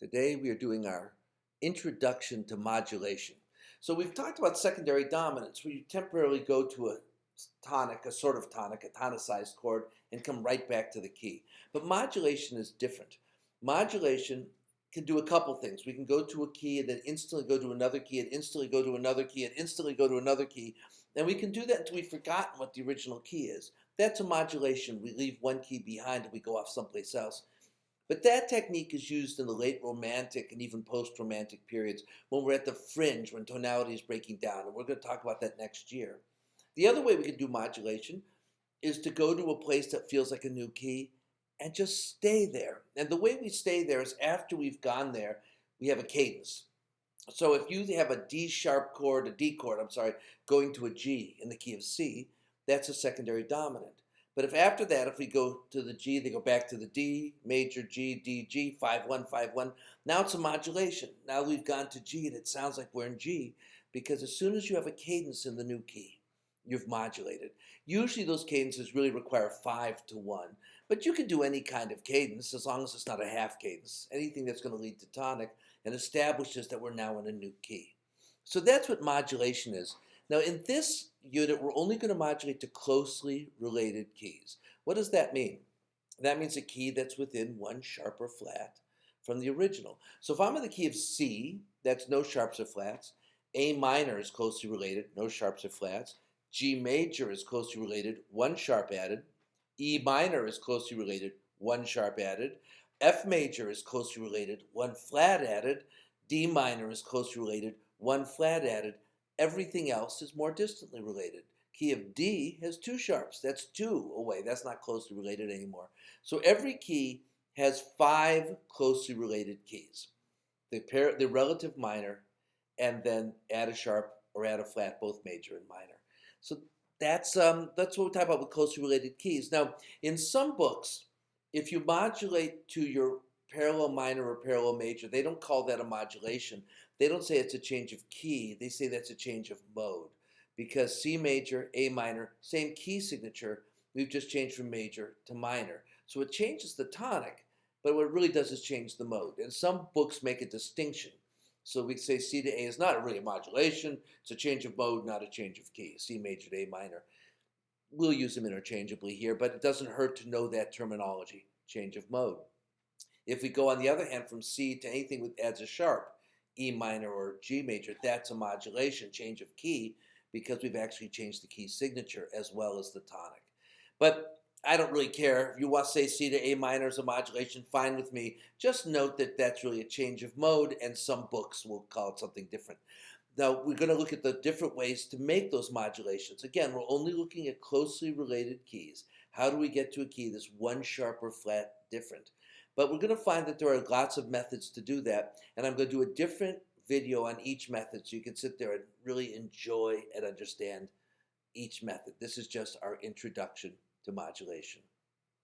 Today we are doing our introduction to modulation. So we've talked about secondary dominance, where you temporarily go to a tonic, a sort of tonic, a tonicized chord, and come right back to the key. But modulation is different. Modulation can do a couple things. We can go to a key and then instantly go to another key and instantly go to another key and instantly go to another key. And we can do that until we've forgotten what the original key is. That's a modulation. We leave one key behind and we go off someplace else. But that technique is used in the late Romantic and even post-Romantic periods when we're at the fringe, when tonality is breaking down, and we're going to talk about that next year. The other way we can do modulation is to go to a place that feels like a new key and just stay there. And the way we stay there is after we've gone there, we have a cadence. So if you have a D sharp chord, a D chord, I'm sorry, going to a G in the key of C, that's a secondary dominant. But if after that, if we go to the G, they go back to the D, major G, D, G, 5-1, 5-1. Now it's a modulation. Now we've gone to G and it sounds like we're in G because as soon as you have a cadence in the new key, you've modulated. Usually those cadences really require 5-1, but you can do any kind of cadence as long as it's not a half cadence, anything that's going to lead to tonic and establishes that we're now in a new key. So that's what modulation is. Now in this unit, we're only going to modulate to closely related keys. What does that mean? That means a key that's within one sharp or flat from the original. So if I'm in the key of C, that's no sharps or flats. A minor is closely related, no sharps or flats. G major is closely related, one sharp added. E minor is closely related, one sharp added. F major is closely related, one flat added. D minor is closely related, one flat added. Everything else is more distantly related. Key of D has two sharps. That's two away. That's not closely related anymore. So every key has 5 closely related keys. The relative minor, and then add a sharp or add a flat, both major and minor. So that's what we talk about with closely related keys. Now, in some books, if you modulate to your parallel minor or parallel major, they don't call that a modulation. They don't say it's a change of key. They say that's a change of mode because C major, A minor, same key signature. We've just changed from major to minor. So it changes the tonic, but what it really does is change the mode. And some books make a distinction. So we say C to A is not really a modulation. It's a change of mode, not a change of key. C major to A minor. We'll use them interchangeably here, but it doesn't hurt to know that terminology, change of mode. If we go, on the other hand, from C to anything that adds a sharp, E minor or G major, that's a modulation, change of key, because we've actually changed the key signature as well as the tonic. But I don't really care. If you want to say C to A minor is a modulation, fine with me. Just note that that's really a change of mode, and some books will call it something different. Now, we're going to look at the different ways to make those modulations. Again, we're only looking at closely related keys. How do we get to a key that's one sharp or flat different? But we're going to find that there are lots of methods to do that, and I'm going to do a different video on each method so you can sit there and really enjoy and understand each method. This is just our introduction to modulation.